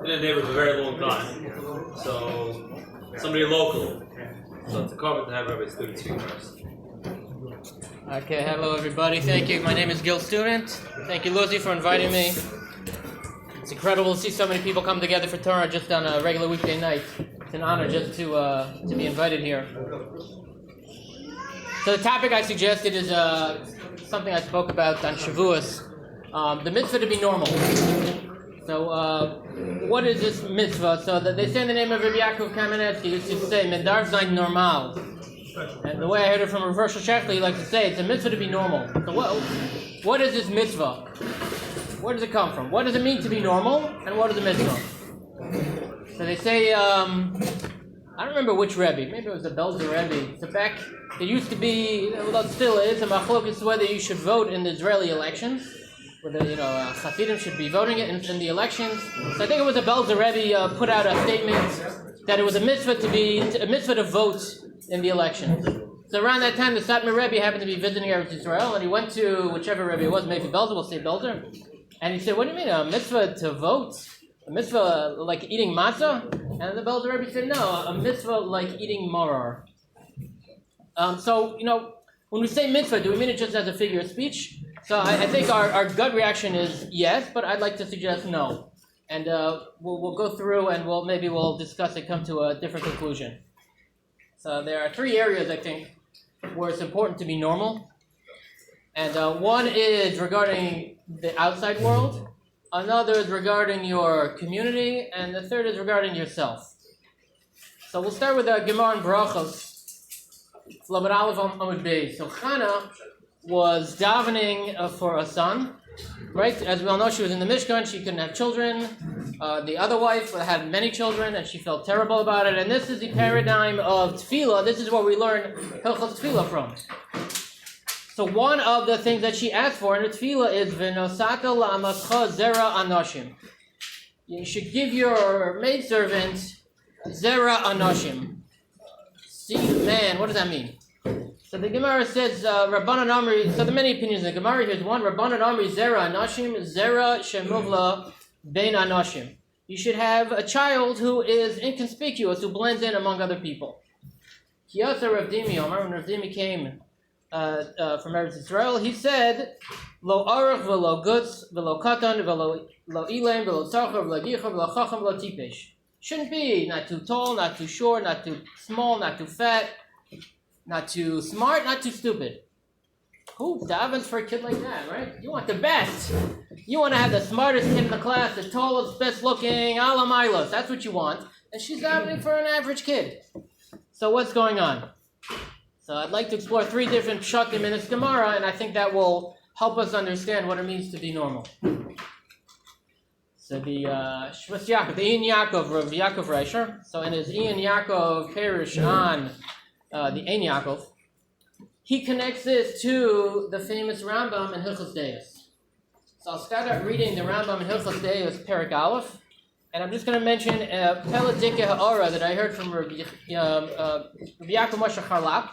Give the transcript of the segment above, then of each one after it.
in the neighborhood for a very long time. So somebody local. So it's a common to have Rabbi Student speak first. Okay, hello everybody. Thank you. My name is Gil Student. Thank you, Lucy, for inviting me. It's incredible to see so many people come together for Torah just on a regular weekday night. It's an honor just to be invited here. So the topic I suggested is something I spoke about on Shavuos, the mitzvah to be normal. So what is this mitzvah? So that they say in the name of Rabbi Yaakov Kamenetsky, used to say, Mendarf sein normal. And the way I heard it from Rav Shechli, he likes to say, it's a mitzvah to be normal. So what is this mitzvah? Where does it come from? What does it mean to be normal? And what is a mitzvah? So they say, I don't remember which Rebbe. Maybe it was the Belzer Rebbe. So back, it used to be, well, it still is, a machlokes whether you should vote in the Israeli elections. Whether, Hasidim should be voting it in the elections. So I think it was a Belzer Rebbe put out a statement that it was a mitzvah to vote in the elections. So around that time, the Satmar Rebbe happened to be visiting Eretz Israel, and he went to whichever Rebbe it was, maybe Belzer, we'll say Belzer, and he said, "What do you mean, a mitzvah to vote? A mitzvah like eating matzah?" And the Belzer Rebbe said, "No, a mitzvah like eating maror." So when we say mitzvah, do we mean it just as a figure of speech? So I think our gut reaction is yes, but I'd like to suggest no. And we'll go through and we'll discuss it, come to a different conclusion. So there are three areas, I think, where it's important to be normal. And one is regarding the outside world, another is regarding your community, and the third is regarding yourself. So we'll start with Gemara and Brachos, Lamed Aleph Amud Beis. So Chana was davening for a son, right? As we all know, she was in the Mishkan, she couldn't have children. The other wife had many children, and she felt terrible about it. And this is the paradigm of tefillah. This is what we learn Hilchos Tefillah from. So one of the things that she asked for in her tefillah is V'nosata la'amatcha zera anoshim. You should give your maidservant zera anoshim. See, man, what does that mean? So the Gemara says, Rabbanan Amri, so there are many opinions in the Gemara. Here's one, Rabbanan Amri zera anoshim, zera shemuvla bein anoshim. You should have a child who is inconspicuous, who blends in among other people. Kiyasa Rav Dimi, when Rav Dimi came from Eretz Israel, he said, Lo arach v'lo gutz, v'lo katan, v'lo ilaim, v'lo tzarcha, v'lo gicha, v'lo chacham, v'lo tipesh. Shouldn't be not too tall, not too short, not too small, not too fat, not too smart, not too stupid. Who davens for a kid like that, right? You want the best. You want to have the smartest kid in the class, the tallest, best looking, ala milos. That's what you want. And she's davening for an average kid. So what's going on? So I'd like to explore three different pshatim in this Gemara, and I think that will help us understand what it means to be normal. So the Shvus Yaakov, the Ein Yaakov, Rav Yaakov Reisher. So in his Ein Yaakov Perish on the Ein Yaakov, he connects this to the famous Rambam in Hilchos Deos. So I'll start out reading the Rambam in Hilchos Deos, Perek Aleph, and I'm just going to mention Peladike Ha'ora that I heard from Rabbi Yaakov Moshe Charlap,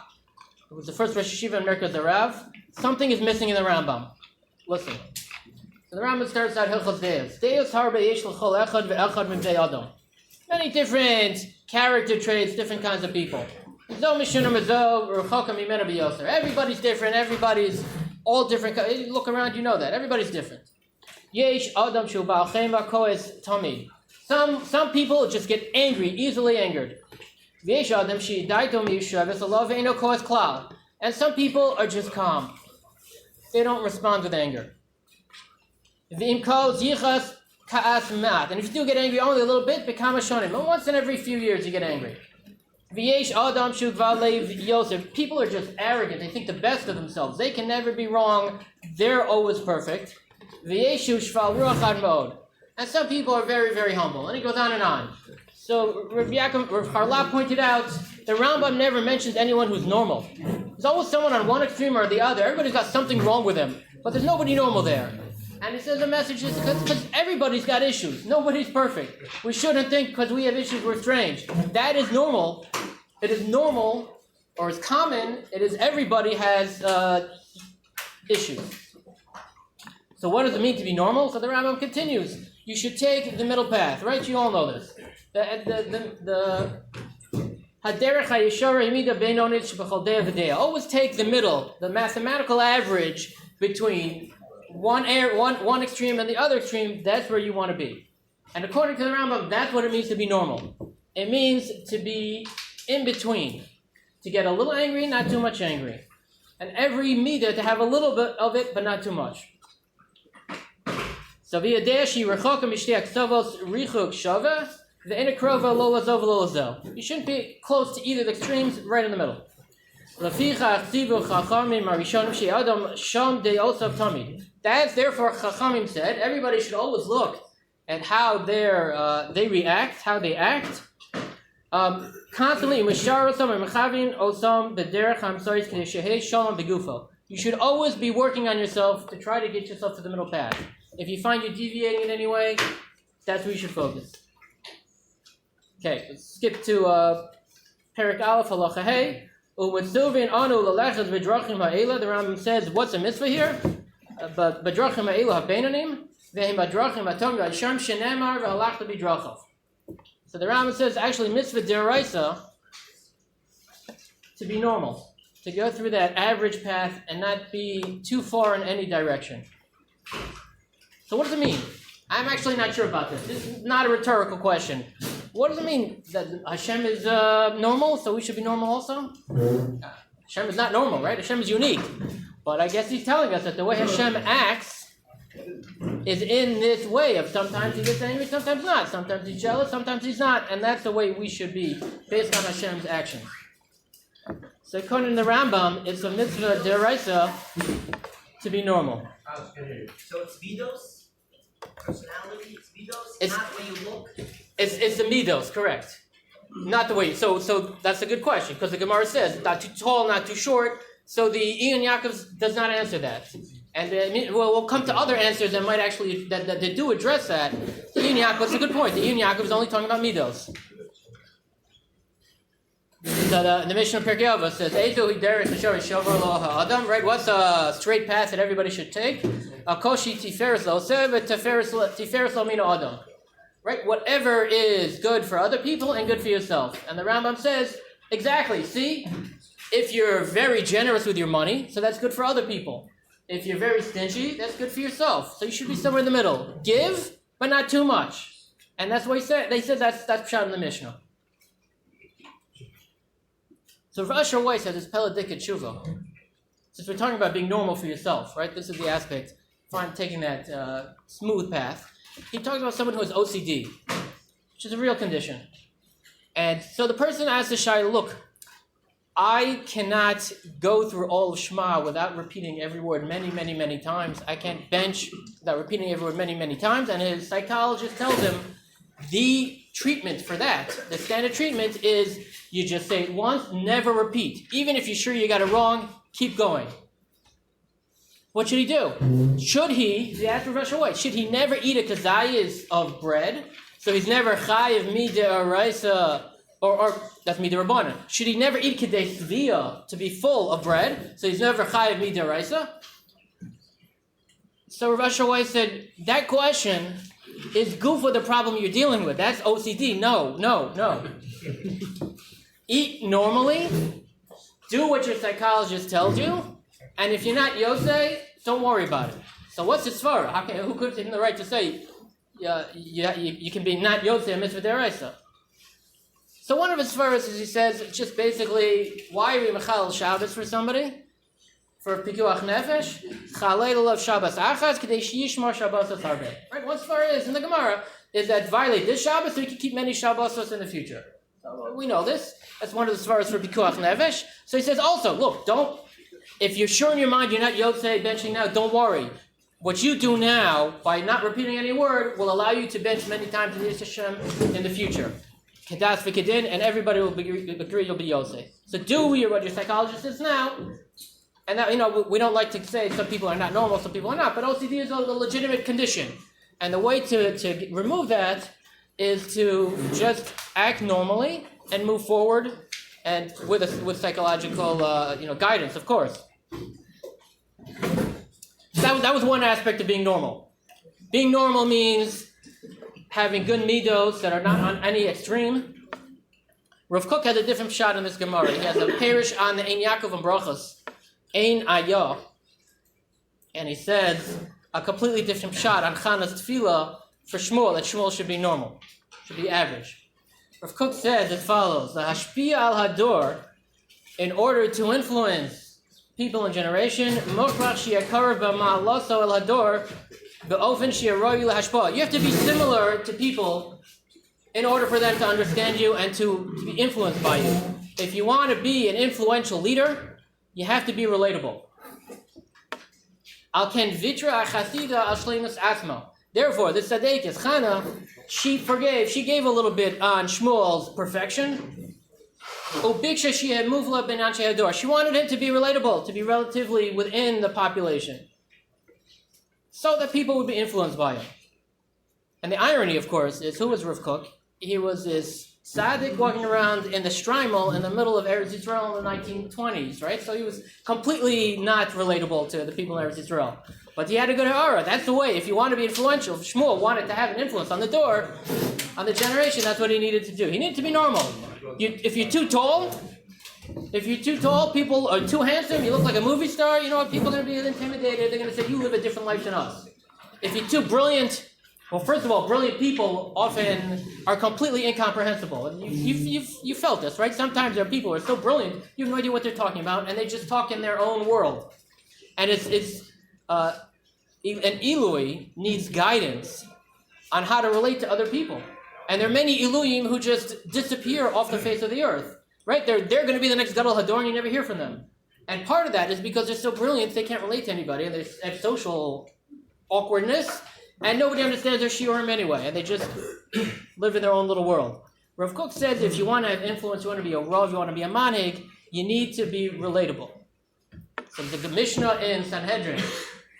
who was the first Rosh Yeshiva in Merkaz Arav. Something is missing in the Rambam. Listen. So the Rambam starts out Hilchos Deos. Deos harbe yesh l'chol echad ve'echad min bnei Adam. Many different character traits, different kinds of people. Everybody's different. Everybody's all different. You look around, you know that. Everybody's different. Some people just get angry, easily angered. And some people are just calm. They don't respond with anger. And if you do get angry only a little bit, but once in every few years you get angry. People are just arrogant. They think the best of themselves. They can never be wrong. They're always perfect. And some people are very, very humble. And he goes on and on. So Rav Harlap pointed out the Rambam never mentions anyone who's normal. There's always someone on one extreme or the other. Everybody's got something wrong with them. But there's nobody normal there. And he says the message is because everybody's got issues. Nobody's perfect. We shouldn't think because we have issues we're strange. That is normal. It is normal, or it's common. It is everybody has issues. So what does it mean to be normal? So the Rambam continues. you should take the middle path, right? You all know this. The always take the middle, the mathematical average between one extreme and the other extreme. That's where you want to be. And according to the Rambam, that's what it means to be normal. It means to be in between, to get a little angry, not too much angry. And every midah to have a little bit of it, but not too much. So you shouldn't be close to either of the extremes, right in the middle. That's therefore Chachamim said, everybody should always look at how they react, how they act. Constantly, you should always be working on yourself to try to get yourself to the middle path. If you find you're deviating in any way, that's where you should focus. Okay, let's skip to Perek Aleph Halacha Hey. The Rambam says, what's a mitzvah here? But Badrachim Ha'elu HaBeinanim Ve'im Badrachim Hatom Yasham Shenemar Ve'halach Bidrachav. So the Rambam says, actually, mitzvah deraisa, to be normal, to go through that average path and not be too far in any direction. So what does it mean? I'm actually not sure about this. This is not a rhetorical question. What does it mean? That Hashem is normal, so we should be normal also? Hashem is not normal, right? Hashem is unique. But I guess he's telling us that the way Hashem acts is in this way of sometimes he gets angry, sometimes not. Sometimes he's jealous, sometimes he's not. And that's the way we should be, based on Hashem's actions. So according to the Rambam, it's a mitzvah deraisa to be normal. So it's midos? Personality? It's midos? Not the way you look? It's the midos, correct. Not the way. So that's a good question, because the Gemara says, not too tall, not too short. So the Ian Yaakov does not answer that. And we'll come to other answers that might actually, that they do address that. The Ian Yaakov, it's a good point. The Ian Yaakov is only talking about midos. So the Mishnah Pirkei Avos says, Adam, right? What's a straight path that everybody should take? Koshi tiferes lo tiferes lo mina Adam. Right? Whatever is good for other people and good for yourself. And the Rambam says, exactly, see? If you're very generous with your money, so that's good for other people. If you're very stingy, that's good for yourself. So you should be somewhere in the middle. Give, but not too much. And that's what he said. They said that's pshat in the Mishnah. So Rav Asher Weiss has this Peladik Tshuva. Since we're talking about being normal for yourself, right? This is the aspect. Find taking that smooth path. He talks about someone who has OCD, which is a real condition. And so the person asks the Shai, look, I cannot go through all of Shema without repeating every word many, many, many times. I can't bench without repeating every word many, many times. And his psychologist tells him the treatment for that, the standard treatment is you just say it once, never repeat. Even if you're sure you got it wrong, keep going. What should he do? Should he asked Rav Asher Weiss, should he never eat a kazayis of bread? So he's never chayiv mid'oraisa, or that's mid'rabbanan. Should he never eat kedei svia to be full of bread? So he's never chayiv mid'oraisa? So Rav Asher Weiss said, that question is goof with the problem you're dealing with. That's OCD. No. Eat normally. Do what your psychologist tells you. And if you're not Yosei, don't worry about it. So what's the svara? Who could have taken the right to say you can be not Yosei mitzvah deraisa? So one of his svaras is he says just basically, why are we mechal Shabbos for somebody? For pikuach nefesh, chalei love Shabbos achas k'dei sheyishmar Shabbosos harbe. Right, one svara is in the Gemara is that violate this Shabbos so we can keep many Shabbosos in the future. So we know this. That's one of the svaras for pikuach nefesh. So he says also, look, don't. If you're sure in your mind you're not Yotzei benching now, don't worry. What you do now, by not repeating any word, will allow you to bench many times in Yis Hashem in the future. Kedas v'kedin, and everybody will agree you'll be Yotzei. So do what your psychologist says now. And that, we don't like to say some people are not normal, some people are not, but OCD is a legitimate condition. And the way to remove that is to just act normally and move forward, and with psychological guidance, of course. That was one aspect of being normal. Being normal means having good midos that are not on any extreme. Rav Kook has a different shot in this Gemara. He has a parish on the Ein Yaakov and Brachas, Ein Ayah, and he says a completely different shot on Chana's Tefillah for Shmuel, that Shmuel should be normal, should be average. Rav Kook says as follows: the Hashpia al Hador, in order to influence people in generation, Mokhrach Shiakar b'ma'aloso el Hador, be'ofen shi'aroyu lahashpa. You have to be similar to people in order for them to understand you and to be influenced by you. If you want to be an influential leader, you have to be relatable. Al ken vitra achasida al shleimus asma. Therefore, the tzaddikus Chana, she gave a little bit on Shmuel's perfection. Ubiksha sheyeh muvla ben anshe hador. She wanted him to be relatable, to be relatively within the population, so that people would be influenced by him. And the irony, of course, is who was Rav Kook? He was this tzaddik walking around in the Shtreimel in the middle of Eretz Yisrael in the 1920s, right? So he was completely not relatable to the people in Eretz Yisrael. But he had a good aura. That's the way. If you want to be influential, if Shmuel wanted to have an influence on the door, on the generation, that's what he needed to do. He needed to be normal. If you're too tall, people are too handsome, you look like a movie star, you know what? People are going to be intimidated. They're going to say, you live a different life than us. If you're too brilliant, well, first of all, brilliant people often are completely incomprehensible. You felt this, right? Sometimes there are people who are so brilliant, you have no idea what they're talking about, and they just talk in their own world. And an Ilui needs guidance on how to relate to other people. And there are many Iluyim who just disappear off the face of the earth, right? They're going to be the next Gadol Hador, and you never hear from them. And part of that is because they're so brilliant, they can't relate to anybody, and they have social awkwardness, and nobody understands their shiurim anyway, and they just live in their own little world. Rav Kook says if you want to have influence, you want to be a Rav, you want to be a Manig, you need to be relatable. So the Mishnah in Sanhedrin,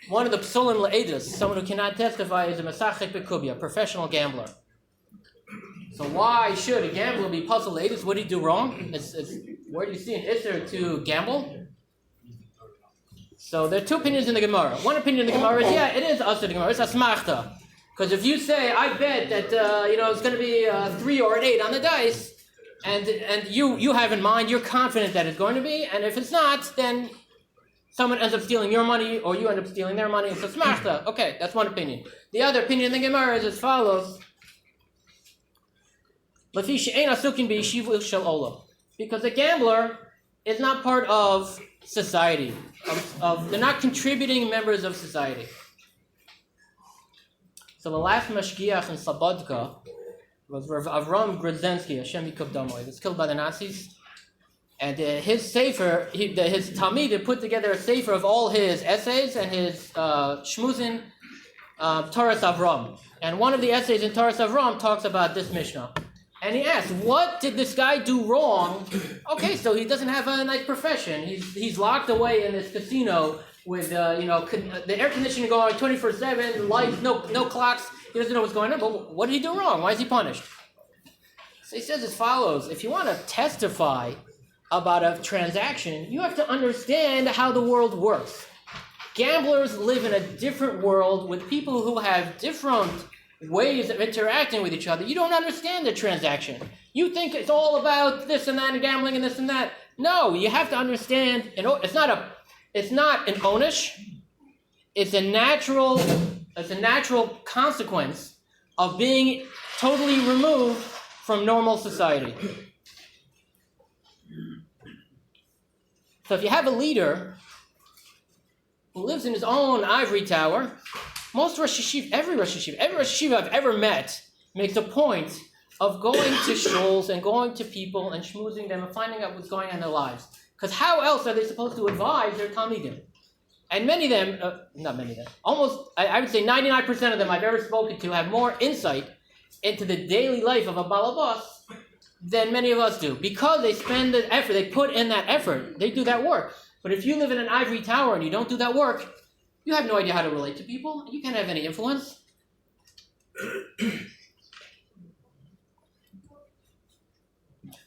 one of the Psolim La'edus, someone who cannot testify, is a Masachik Bekubi, a professional gambler. So why should a gambler be puzzle La'edus? What did he do wrong? Where do you see an Isser to gamble? So there are two opinions in the Gemara. One opinion in the Gemara is, it is Asr the Gemara, it's Asmachta. Because if you say, I bet that it's going to be a 3 or an 8 on the dice, and you have in mind, you're confident that it's going to be, and if it's not, then someone ends up stealing your money, or you end up stealing their money, and so Asmachta. Okay, that's one opinion. The other opinion in the Gemara is as follows. Because a gambler is not part of society. They're not contributing members of society. So the last mashgiach in Slobodka was Avram Grozensky, Hashem Yikov Damo. He was killed by the Nazis. And his sefer, his Talmid had put together a sefer of all his essays and his shmuzin, Toras Avram. And one of the essays in Toras Avram talks about this Mishnah. And he asked, what did this guy do wrong? Okay, so he doesn't have a nice profession. He's locked away in this casino with the air conditioning going 24/7, lights, no clocks. He doesn't know what's going on. But what did he do wrong? Why is he punished? So he says as follows: if you want to testify about a transaction, you have to understand how the world works. Gamblers live in a different world with people who have different ways of interacting with each other. You don't understand the transaction. You think it's all about this and that and gambling and this and that. No, you have to understand. It's not an onish. It's a natural consequence of being totally removed from normal society. So if you have a leader who lives in his own ivory tower, most Rosh Yeshiva, every Rosh Yeshiva I've ever met makes a point of going to shuls and going to people and schmoozing them and finding out what's going on in their lives. Because how else are they supposed to advise their Talmidim? And many of them, almost, I would say 99% of them I've ever spoken to have more insight into the daily life of a balabas than many of us do. Because they spend the effort, they put in that effort, they do that work. But if you live in an ivory tower and you don't do that work, you have no idea how to relate to people. You can't have any influence.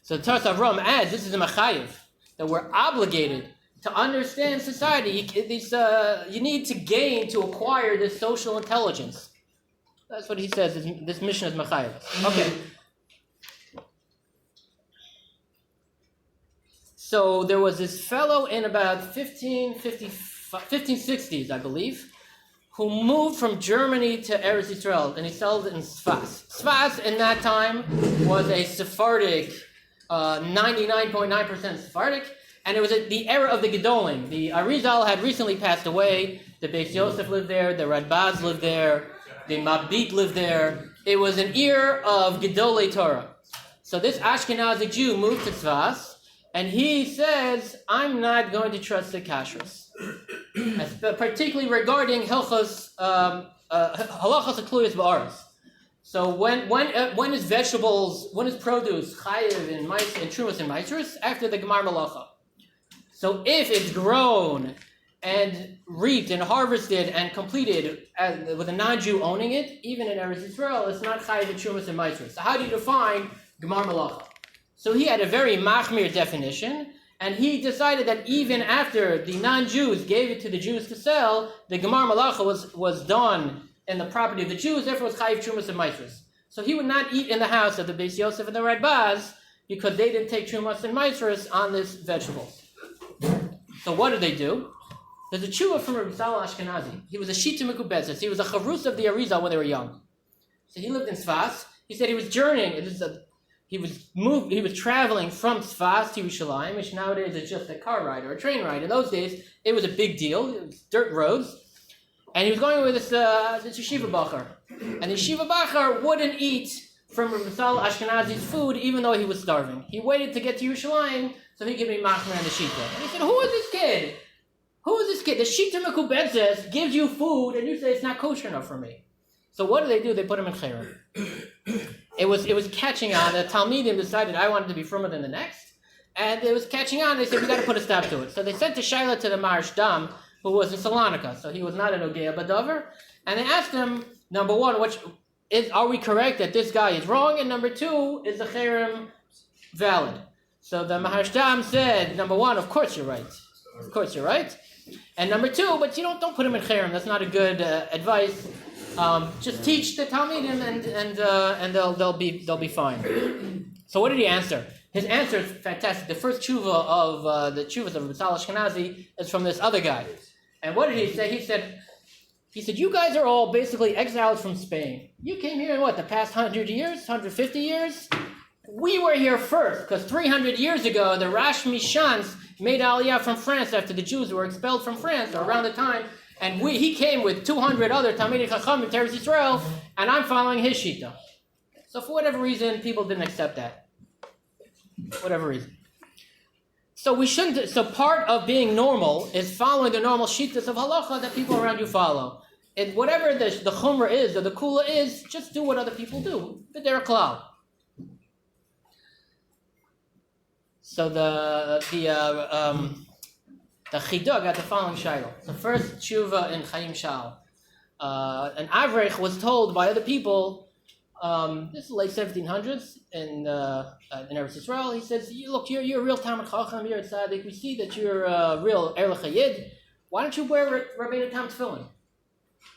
So Toras Avram adds, this is a machayev, that we're obligated to understand society. You need to acquire this social intelligence. That's what he says. This mission is Machayev. Okay. So there was this fellow in about 1560s, I believe, who moved from Germany to Eretz Yisrael, and he settled in Sfas. Sfas in that time was a Sephardic, 99.9% Sephardic, and it was the era of the Gedolim. The Arizal had recently passed away. The Beis Yosef lived there. The Radbaz lived there. The Mabit lived there. It was an era of Gedolei Torah. So this Ashkenazi Jew moved to Sfas, and he says, I'm not going to trust the kashrus. Particularly regarding halachas akluyas ba'aretz. So when is vegetables, when is produce chayiv in trumas and maitris? After the gemar malacha. So if it's grown and reaped and harvested and completed with a non-Jew owning it, even in Eretz Yisrael, it's not chayiv in trumas and maitris. So how do you define gemar malacha? So he had a very machmir definition, and he decided that even after the non-Jews gave it to the Jews to sell, the gemar malacha was done in the property of the Jews, therefore it was chayiv trumas and maitris. So he would not eat in the house of the Beis Yosef and the Radbaz because they didn't take trumas and maitris on this vegetables. So what did they do? There's a tshuva from Rabbi Salih Ashkenazi. He was a shita mekubetzes. He was a chavrusa of the Arizal when they were young. So he lived in Sfas. He said he was journeying. He was traveling from Sfas to Yerushalayim, which nowadays is just a car ride or a train ride. In those days, it was a big deal. It was dirt roads. And he was going with this yeshiva bacher. And the yeshiva bacher wouldn't eat from Rabbi Salih Ashkenazi's food even though he was starving. He waited to get to Yerushalayim so he could be machmer on the shita. And he said, who is this kid? Who is this kid? The shita mekubetzes gives you food and you say it's not kosher enough for me. So what do? They put him in chayrim. It was catching on. The Talmidim decided I wanted to be firmer than the next. And it was catching on. They said, we got to put a stop to it. So they sent a Shaila to the Maharshdam, who was in Salonika. So he was not an Ogea Badavar. And they asked him, number one, are we correct that this guy is wrong? And number two, is the chayrim valid? So the Maharshdam said, number one, of course you're right. Of course you're right. And number two, but you don't put him in chayrim. That's not a good advice. Just teach the Talmidim and they'll be fine. So what did he answer? His answer is fantastic. The first tshuva of the tshuvas of Rabbi Salih Ashkenazi is from this other guy. And what did he say? He said, you guys are all basically exiles from Spain. You came here in the past 100 years, 150 years? We were here first, because 300 years ago, the Rosh Mishans made Aliyah from France after the Jews were expelled from France, or around the time. And he came with 200 other Talmidei Chacham in Eretz Yisrael, and I'm following his shita. So for whatever reason, people didn't accept that. Whatever reason. So we shouldn't. So part of being normal is following the normal shitas of halacha that people around you follow. And whatever the chumrah is or the kula is, just do what other people do. But they're a klal. So the Chidduh got the following shayla. The first tshuva in Chaim Shal. An Avrech was told by other people, this is late 1700s in Eretz Yisrael. He says, look, you're a real Talmid Chacham, you're a tzaddik. We see that you're a real Erlich Hayid. Why don't you wear Rabbeinu Tam Tefillin?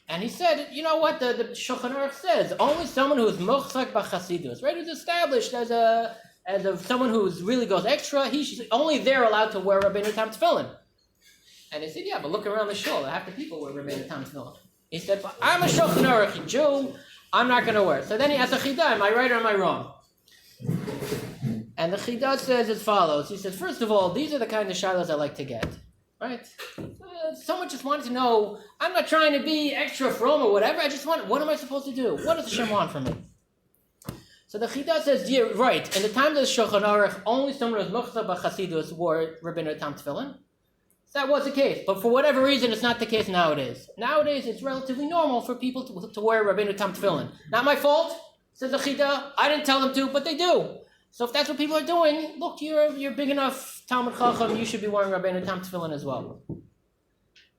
And he said, you know what the Shulchan Aruch says? Only someone who is mochzak b'chasidus, right? Who's established as someone who really goes extra. Only they're allowed to wear Rabbeinu Tam Tefillin. And he said, yeah, but look around the shul. Half the people wear Rabbeinu Tam Tefillin. He said, but I'm a Shulchan Aruch Jew. I'm not going to wear it. So then he asks a Chidah, am I right or am I wrong? And the Chidah says as follows. He says, first of all, these are the kind of shilas I like to get. Right? Someone just wanted to know, I'm not trying to be extra from or whatever. I just want, what am I supposed to do? What does Hashem want from me? So the Chidah says, yeah, right. In the time of the Shulchan Aruch, only someone who was Muchzah b'Chasidus wore Rabbeinu Tam Tefillin. That was the case, but for whatever reason, it's not the case nowadays. Nowadays, it's relatively normal for people to wear Rabbeinu Tam Tefillin. Not my fault, says the Chida. I didn't tell them to, but they do. So if that's what people are doing, look, you're big enough Talmid Chacham, you should be wearing Rabbeinu Tam Tefillin as well.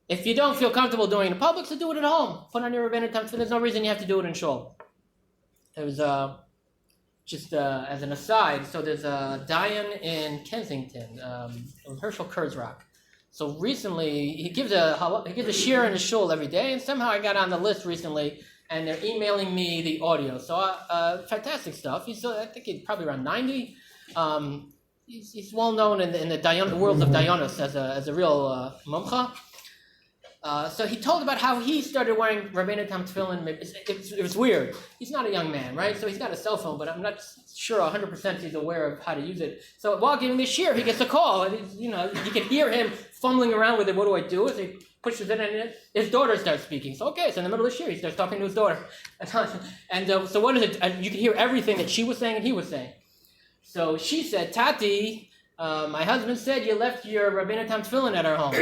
If you don't feel comfortable doing it in public, so do it at home. Put on your Rabbeinu Tam Tefillin. There's no reason you have to do it in shul. There was just as an aside, so there's a Dayan in Kensington, Herschel Kurzrock. So recently, he gives a shir in his shul every day, and somehow I got on the list recently and they're emailing me the audio. So fantastic stuff. He's I think he's probably around 90. He's well known in the world of Dayanos as a real mumcha. So he told about how he started wearing Rabbeinu Tam tefillin. It was weird. He's not a young man, right? So he's got a cell phone, but I'm not sure 100% he's aware of how to use it. So while giving this shiur, he gets a call, and you can hear him fumbling around with it. What do I do? So he pushes it, and his daughter starts speaking. So okay, so in the middle of the shiur, he starts talking to his daughter, and so what is it? And you can hear everything that she was saying and he was saying. So she said, "Tati, my husband said you left your Rabbeinu Tam tefillin at our home."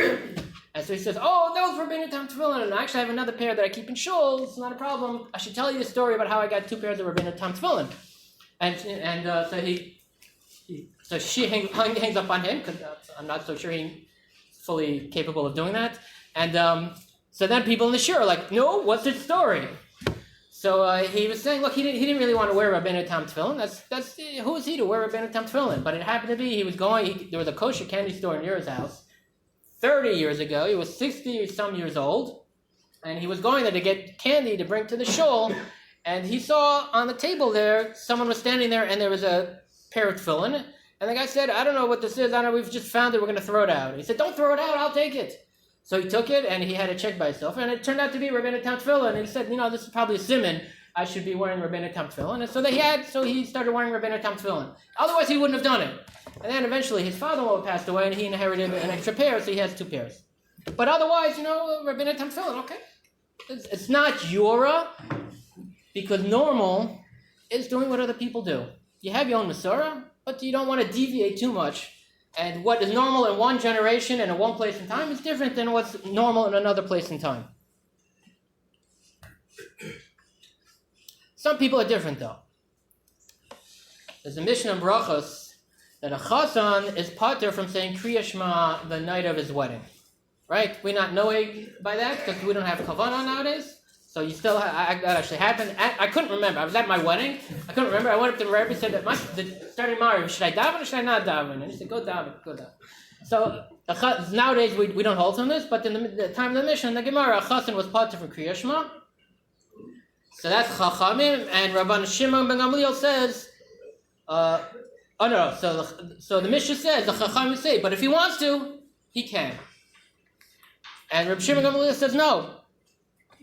And so he says, "Oh, those Rabbeinu Tam tefillin, and I actually have another pair that I keep in shul. It's not a problem. I should tell you the story about how I got 2 pairs of Rabbeinu Tam tefillin." So she hangs up on him because I'm not so sure he's fully capable of doing that. And so then people in the shiur are like, "No, what's the story?" So he was saying, look, he didn't really want to wear Rabbeinu Tam tefillin. That's who is he to wear Rabbeinu Tam tefillin? But it happened to be there was a kosher candy store near his house 30 years ago. He was 60 some years old, and he was going there to get candy to bring to the shul. And he saw on the table there, someone was standing there, and there was a pair of tefillin. And the guy said, "I don't know what this is. I don't know. We've just found it. We're going to throw it out." And he said, "Don't throw it out. I'll take it." So he took it, and he had it checked by himself. And it turned out to be Rabbeinu Tam tefillin. And he said, "This is probably a siman. I should be wearing Rabbeinu Tam tefillin." And so he started wearing Rabbeinu Tam tefillin. Otherwise, he wouldn't have done it. And then eventually his father-in-law passed away, and he inherited an extra pair, so he has 2 pairs. But otherwise, Rabbeinu Tam tefillin, okay. It's not Yura, because normal is doing what other people do. You have your own Masorah, but you don't want to deviate too much. And what is normal in one generation and in one place in time is different than what's normal in another place in time. Some people are different, though. There's a Mishnah in Brachos that a chassan is pater from saying Kriya Shema the night of his wedding. Right? We're not knowing by that because we don't have kavanah nowadays. So you still that actually happened. I couldn't remember. I was at my wedding. I couldn't remember. I went up to the Rabbi and said, starting Mari, should I daven or should I not daven? And he said, go daven. So nowadays we don't hold on this, but in the time of the Mishnah, the Gemara, a chassan was pater from Kriya Shema. So that's Chachamim, and Rabban Shimon ben Gamliel says, so the Mishnah says, the Chachamim say, but if he wants to, he can. And Rabbi Shimon ben Gamliel says, no.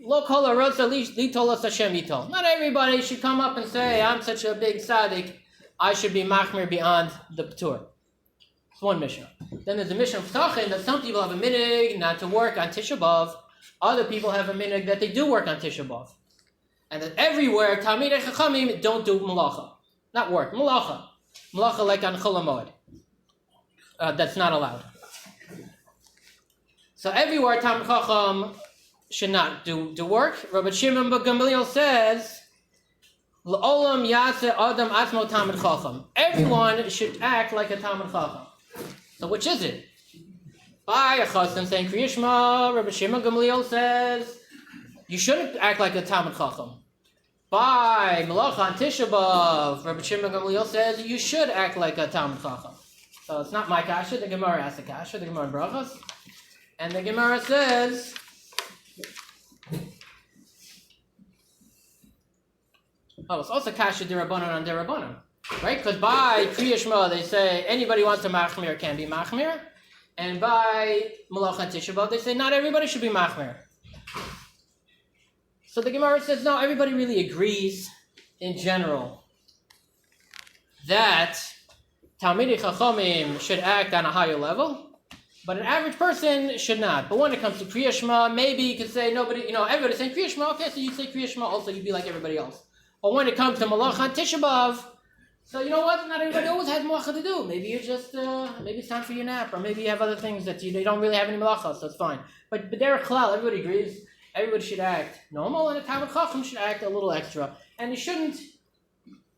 Lo kol harodza li tolos Hashem yitol. Not everybody should come up and say, I'm such a big tzaddik, I should be machmir beyond the Ptur. It's one Mishnah. Then there's a Mishnah of Tachin that some people have a minig not to work on Tisha B'Av. Other people have a minig that they do work on Tisha B'Av. And that everywhere, Talmidei Chachamim don't do malacha. Not work, malacha. Malacha like on Chol HaMoed. That's not allowed. So everywhere, Talmid Chacham should not do work. Rabbi Shimon ben Gamliel says, L'olam yaseh adam atzmo Talmid Chacham. Everyone should act like a Talmid Chacham. So which is it? By a chassan saying Kriya Shema, Rabbi Shimon ben Gamliel says, you shouldn't act like a Talmid Chacham. By Malacha on Tisha B'Av, Rabbi Shimon ben Gamliel says you should act like a Talmid Chacham. So it's not my kasha, the Gemara asks the kasha, the Gemara in Brachos. And the Gemara says, it's also kasha derabanan on derabanan. Right? Because by Kriya Shema they say anybody wants to machmir can be machmir. And by Malacha on Tisha B'Av they say not everybody should be machmir. So the Gemara says, no, everybody really agrees in general that Talmidei Chachamim should act on a higher level, but an average person should not. But when it comes to Kriya Shema, maybe you could say everybody's saying Kriya Shema, okay, so you say Kriya Shema also, you'd be like everybody else. But when it comes to Malacha and Tisha B'Av, so you know what, not everybody always has Malacha to do. Maybe you're just, maybe it's time for your nap, or maybe you have other things that you don't really have any Malacha, so it's fine. But there are Chalal, everybody agrees. Everybody should act normal, and a Talmid Chacham should act a little extra. And you shouldn't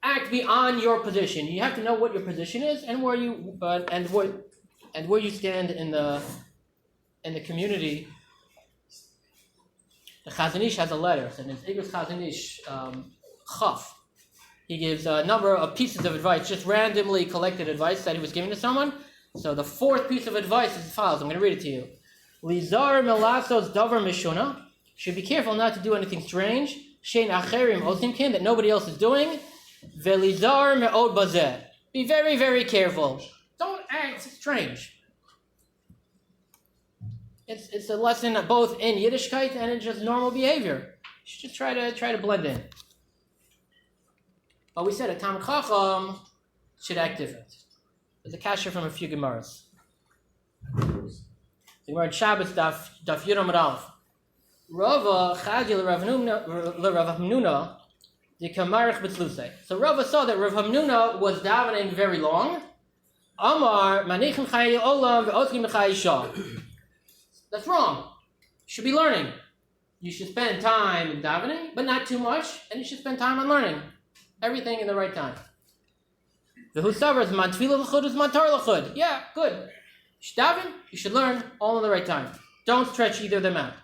act beyond your position. You have to know what your position is and where you where you stand in the community. The Chazon Ish has a letter, and it's Igros Chazon Ish Chaf. He gives a number of pieces of advice, just randomly collected advice that he was giving to someone. So the 4th piece of advice is as follows. I'm going to read it to you. Lizar melasos davar mishuna. Should be careful not to do anything strange. shein acherim osim ken, that nobody else is doing. Velizar me'od bazeh. Be very, very careful. Don't act strange. It's a lesson both in Yiddishkeit and in just normal behavior. You should just try to blend in. But we said a Talmid Chacham should act different. There's a kasha from a few Gemaras. The Gemara in Shabbos Daf Yud Amud Aleph. Rava Chadi l'Rav Hamnuna the Kamarich B'Tzlusei. So Rava saw that Rav Hamnuna was davening very long. Amar Manichem Chayei Olam ve'Otzkim Chayei Shah. That's wrong. You should be learning. You should spend time in davening, but not too much, and you should spend time on learning. Everything in the right time. The Husavra is man tefillah l'chud is man Torah l'chud. Yeah, good. You should daven, you should learn, all in the right time. Don't stretch either of them out.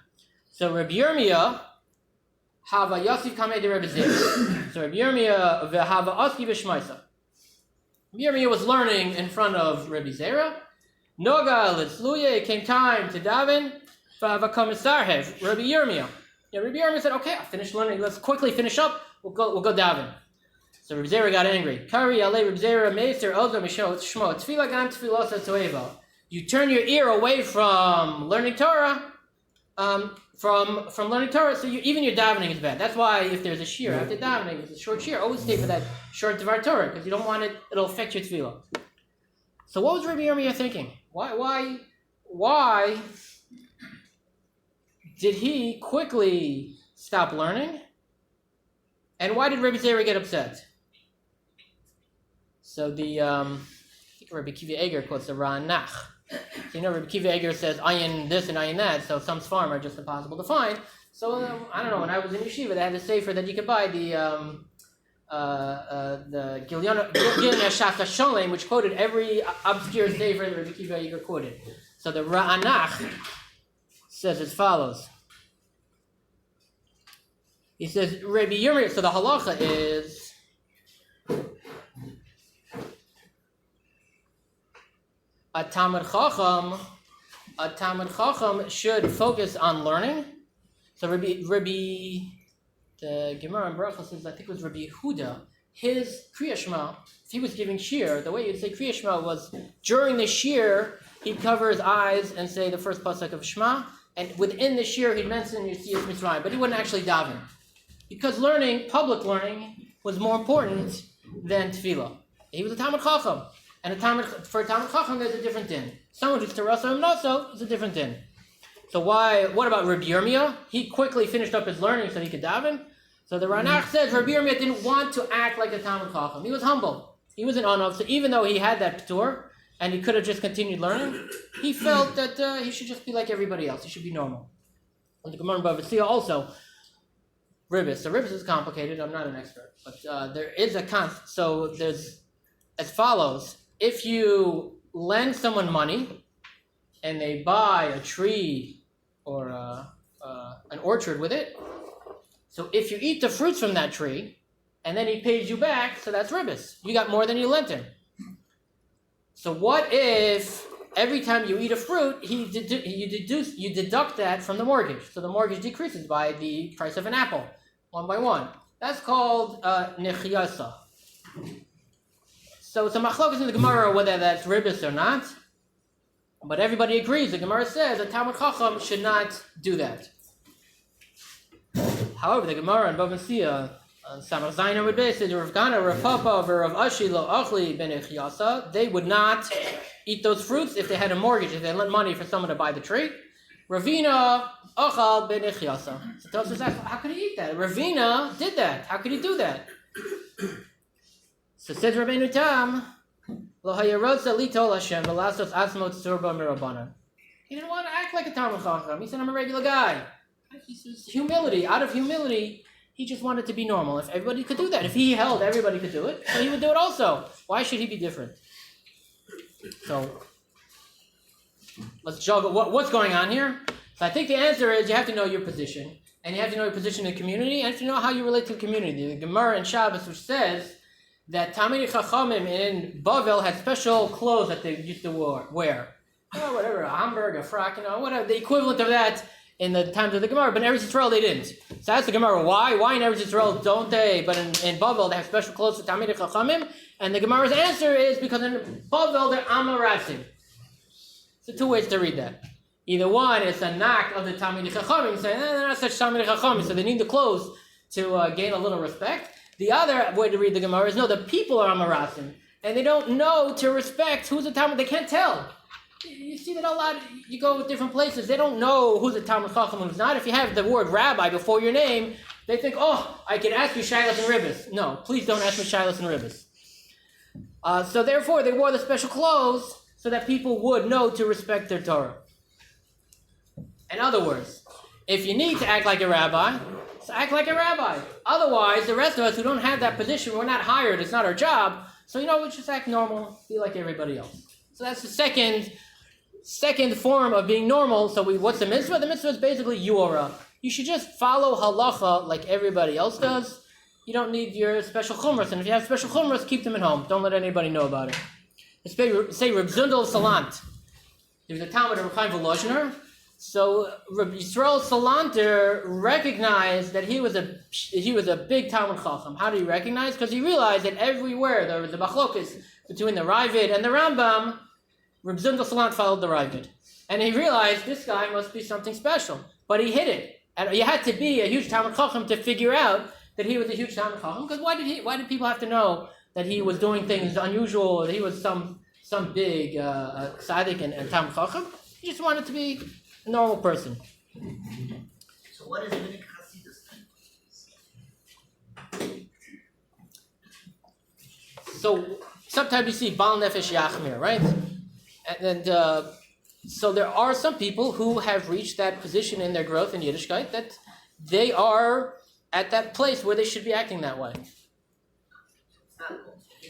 So Rabbi Yirmiyah, hava Yosef kamei de Rabbi Zera. So Rabbi Yirmiyah v'hava aski v'shmaisa. Rabbi Yirmiyah was learning in front of Rabbi Zera. Noga l'tzluye, it came time to daven. V'hava komisarhev, Rabbi Yirmiyah. Yeah, Rabbi Yirmiyah said, okay, I'll finish learning. Let's quickly finish up. We'll go daven. So Rabbi Zera got angry. Kari alei Rabbi Zera meiser ozo mishmo tefillah gam tefillah toeva. You turn your ear away from learning Torah, from learning Torah. So even your davening is bad. That's why if there's a shir after davening, it's a short shir. Always stay for that short Devar Torah because you don't want it. It'll affect your tefillah. So what was Rabbi Yirmiyah thinking? Why did he quickly stop learning? And why did Rabbi Zera get upset? So the I think Rabbi Kiva Eger quotes the Ranach. So Rabbi Kiva Eger says ayin this and ayin that. So some farm are just impossible to find. So I don't know. When I was in yeshiva, they had a sefer that you could buy the Gilyon Yashaf Sholem, which quoted every obscure sefer that Rabbi Kiva Eger quoted. So the Ranach says as follows. He says, Rabbi Yirmiyah, so the halacha is a Talmid Chacham should focus on learning. So Rabbi the Gemara in Bracha says, I think it was Rabbi Yehuda, his Kriya Shema, if he was giving shir, the way you'd say Kriya Shema was during the shir, he'd cover his eyes and say the first pasuk of Shema, and within the shir he'd mention Yetzias Mitzrayim, but he wouldn't actually daven. Because learning, public learning, was more important than tefillah. He was a Talmid Chacham. And for a Talmid Chacham, there's a different din. Someone who's Terasa Naso is a different din. So what about Rabbi Yirmiyah? He quickly finished up his learning so he could daven. So the Ranach says Rabbi Yirmiyah didn't want to act like a Talmid Chacham. He was humble. He was an Anav. So even though he had that P'tur, and he could have just continued learning, he felt that he should just be like everybody else. He should be normal. And the Gemara in Bava Basra also, Ribbis. So Ribbis is complicated. I'm not an expert, but there is a concept. So there's as follows: if you lend someone money, and they buy a tree or an orchard with it, so if you eat the fruits from that tree, and then he pays you back, so that's Ribbis. You got more than you lent him. So what if every time you eat a fruit, you deduct that from the mortgage? So the mortgage decreases by the price of an apple. One by one. That's called nechiyasa. So it's a machlokas in the Gemara whether that's ribbis or not. But everybody agrees. The Gemara says a Talmid Chacham should not do that. However, the Gemara in Bava Basra, Samach Zayin would be said Rav Gana, Rav Papa, Rav Ashi lo achli ben nechiyasa. They would not eat those fruits if they had a mortgage, if they lent money for someone to buy the tree. Ravina achal ben echyasa. So Tosfos asks, how could he eat that? Ravina did that. How could he do that? So says Rabbeinu Tam, lo hayarotza litol Hashem v'lasos asmot surba mirabanan. He didn't want to act like a Talmid Chacham. He said, I'm a regular guy. Humility. Out of humility, he just wanted to be normal. If everybody could do that, if he held everybody could do it, so he would do it also. Why should he be different? So let's juggle what's going on here. So I think the answer is you have to know your position, and you have to know your position in the community, and you have to know how you relate to the community. The Gemara in Shabbos, which says that Talmidei Chachamim in Bavel had special clothes that they used to wear. Whatever, a Hamburg, a frock, whatever. The equivalent of that in the times of the Gemara, but in Eretz Yisrael they didn't. So that's the Gemara. Why? Why in Eretz Yisrael don't they? But in Bavel they have special clothes for Talmidei Chachamim. And the Gemara's answer is because in Bavel they're Amorasim. So two ways to read that. Either one, it's a knock of the Talmidei Chachamim, saying they're not such Talmidei Chachamim, so they need the clothes to gain a little respect. The other way to read the Gemara is no, the people are Amorasim, and they don't know to respect who's a Talmud. They can't tell. You see that a lot. You go with different places. They don't know who's a Talmud Chacham and who's not. If you have the word Rabbi before your name, they think, oh, I can ask you Shilas and Ribbis. No, please don't ask me Shilas and Ribbis. So therefore, they wore the special clothes so that people would know to respect their Torah. In other words, if you need to act like a rabbi, so act like a rabbi. Otherwise, the rest of us who don't have that position, we're not hired. It's not our job. So we just act normal, be like everybody else. So that's the second form of being normal. So what's the mitzvah? The mitzvah is basically yuora. You should just follow halacha like everybody else does. You don't need your special chumras. And if you have special chumras, keep them at home. Don't let anybody know about it. Say Reb Zundel Salant. He was a Talmud of Reb Chaim Volozhiner. So Reb Yisrael Salanter recognized that he was a big Talmud Chacham. How did he recognize? Because he realized that everywhere there was a machlokas between the Ravid and the Rambam, Reb Zundel Salant followed the Ravid. And he realized this guy must be something special. But he hid it. And you had to be a huge Talmud Chacham to figure out that he was a huge Talmud Chacham. Because why did people have to know that he was doing things unusual, that he was some big tzaddik and Talmud Chacham? He just wanted to be a normal person. So what is Minik Hasidus? So sometimes you see Baal Nefesh Yachmir, right? And so there are some people who have reached that position in their growth in Yiddishkeit that they are at that place where they should be acting that way.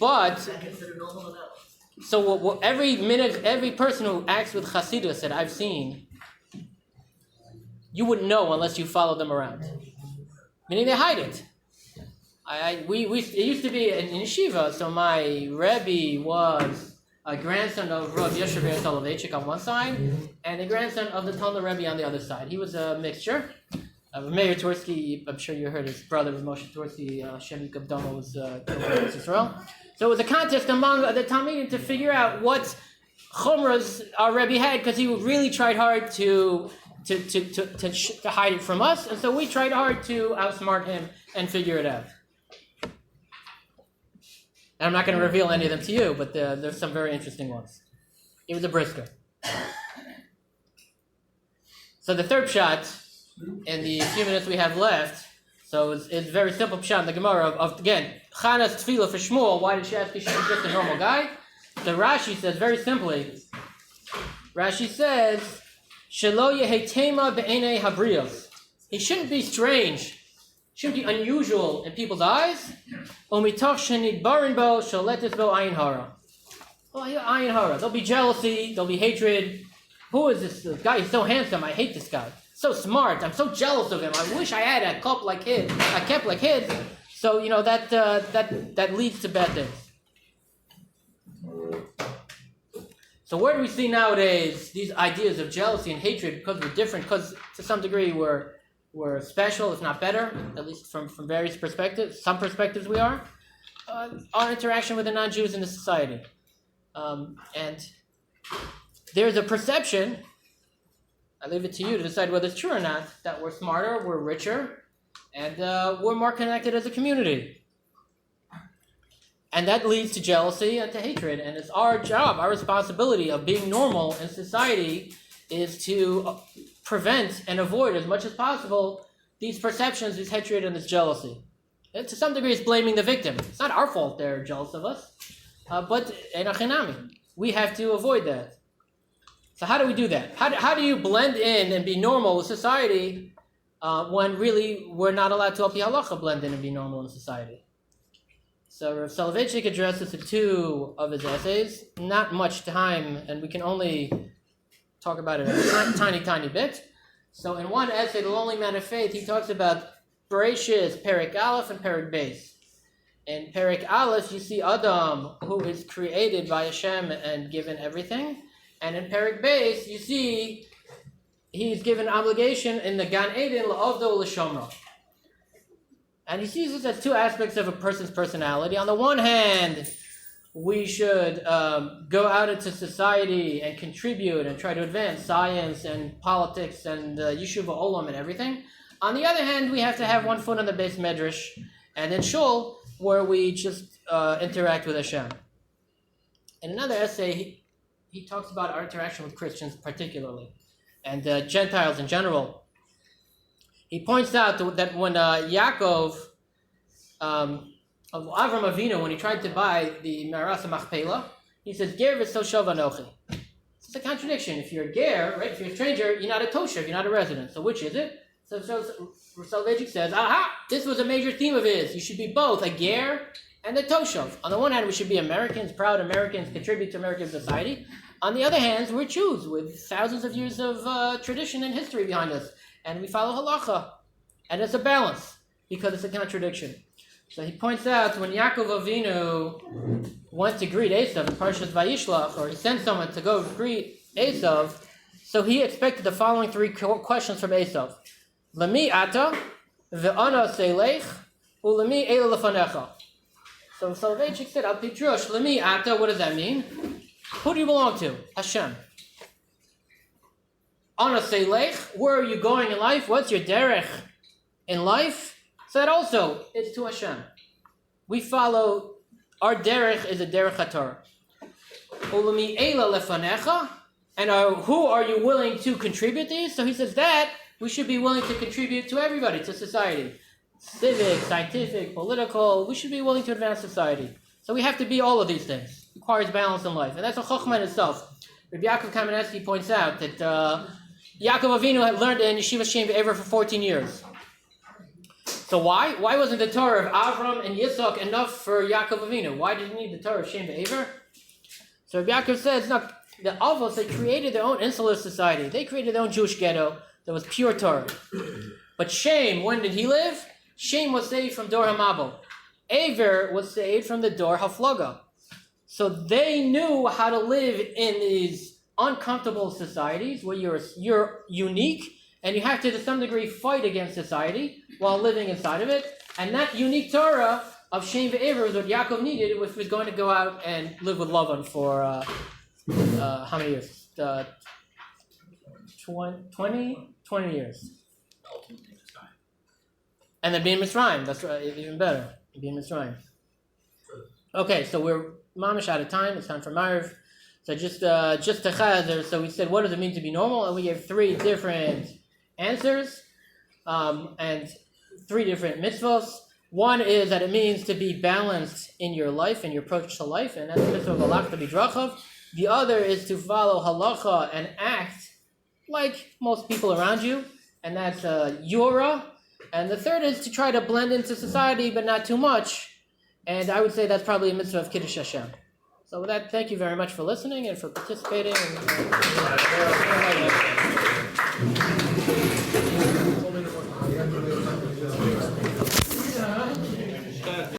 But so every person who acts with Chasidus that I've seen, you wouldn't know unless you follow them around. Meaning they hide it. It used to be in yeshiva. So my Rabbi was a grandson of Rav Yosef Soloveitchik on one side, and a grandson of the Talmud Rebbe on the other side. He was a mixture. Meir Tversky, I'm sure you heard his brother was Moshe Tversky. Shem Yikov was Israel. So it was a contest among the Talmidim to figure out what chumras our Rebbe had, because he really tried hard to hide it from us, and so we tried hard to outsmart him and figure it out. And I'm not going to reveal any of them to you, but there's some very interesting ones. He was a brisker. So the third shot, in the few minutes we have left, so it's very simple pshat in the Gemara of again, Chana's tefillah for Shmuel. Why did she ask if she was just a normal guy? So Rashi says very simply, Rashi says, Shelo yehetema be'enei habrios. He shouldn't be strange, shouldn't be unusual in people's eyes. Omitoch shenidbarin bo sholetis bo ayin hara. Oh, ayin hara. There'll be jealousy, there'll be hatred. Who is this guy? He's so handsome. I hate this guy. So smart. I'm so jealous of him. I wish I had a cup like his. I kept like his. So that leads to bad things. So where do we see nowadays these ideas of jealousy and hatred because we're different? Because to some degree we're special, if not better, at least from various perspectives. Some perspectives we are. Our interaction with the non-Jews in the society, and there's a perception. I leave it to you to decide whether it's true or not, that we're smarter, we're richer, and we're more connected as a community. And that leads to jealousy and to hatred. And it's our job, our responsibility of being normal in society is to prevent and avoid as much as possible these perceptions, this hatred and this jealousy. And to some degree, it's blaming the victim. It's not our fault they're jealous of us, but enachinami. We have to avoid that. So how do we do that? How do you blend in and be normal with society when really we're not allowed to, al pi halacha, blend in and be normal in society? So Rav Soloveitchik addresses in two of his essays. Not much time, and we can only talk about it a tiny bit. So in one essay, The Lonely Man of Faith, he talks about Bereshis, Perek Aleph, and Perek Beis. In Perek Aleph, you see Adam, who is created by Hashem and given everything. And in Perek Beis, you see he's given obligation in the Gan Eden la'avdo l'shomro. And he sees this as two aspects of a person's personality. On the one hand, we should go out into society and contribute and try to advance science and politics and yeshuva olam and everything. On the other hand, we have to have one foot on the base medrash and in shul, where we just interact with Hashem. In another essay, he talks about our interaction with Christians particularly, and Gentiles in general. He points out that when Yaakov, of Avram Avinu, when he tried to buy the Maras Machpelah, he says, Ger v'toshav anochi. It's a contradiction. If you're a ger, right? If you're a stranger, you're not a toshav, you're not a resident. So which is it? So Soloveitchik says, aha, this was a major theme of his. You should be both a ger and a toshav. On the one hand, we should be Americans, proud Americans, contribute to American society. On the other hand, we're Jews with thousands of years of tradition and history behind us. And we follow halacha. And it's a balance, because it's a contradiction. So he points out when Yaakov Avinu went to greet Esav in Parshas Vayishlach, or he sent someone to go greet Esav, so he expected the following three questions from Esav. Lemi ata, ve'ana seilech, u'lemi eila lefanecha. So Soloveitchik said, Al Pitrush, Lemi ata, what does that mean? Who do you belong to? Hashem. Ana seilech, where are you going in life? What's your derech in life? So that also is to Hashem. We follow, our derech is a derech haTorah. Ulami eila lefanecha, and who are you willing to contribute these? So he says that we should be willing to contribute to everybody, to society. Civic, scientific, political, we should be willing to advance society. So we have to be all of these things. It requires balance in life. And that's a chokhmah in itself. Rabbi Yaakov Kamenetsky points out that Yaakov Avinu had learned in Yeshiva Shem Be'ever for 14 years. So why? Why wasn't the Torah of Avram and Yitzhak enough for Yaakov Avinu? Why did he need the Torah of Shem Be'ever? So Rabbi Yaakov says, no, the Avos, they created their own insular society. They created their own Jewish ghetto that was pure Torah. But Shem, when did he live? Shem was saved from Dor HaMabel. Aver was saved from the Dor HaFlaga. So they knew how to live in these uncomfortable societies where you're unique and you have to some degree fight against society while living inside of it. And that unique Torah of Shem Ve'ever is what Yaakov needed if he was going to go out and live with Lavan for how many years? 20 years. And then being Mitzrayim, that's right, even better. Being Mitzrayim. Okay, so we're mamish out of time. It's time for Ma'ariv. So just to chazer, so we said, what does it mean to be normal? And we gave three different answers and three different mitzvahs. One is that it means to be balanced in your life and your approach to life, and that's the mitzvah of halach to be drachav. The other is to follow halacha and act like most people around you, and that's yura. And the third is to try to blend into society, but not too much. And I would say that's probably a mitzvah of Kiddush Hashem. So with that, thank you very much for listening and for participating.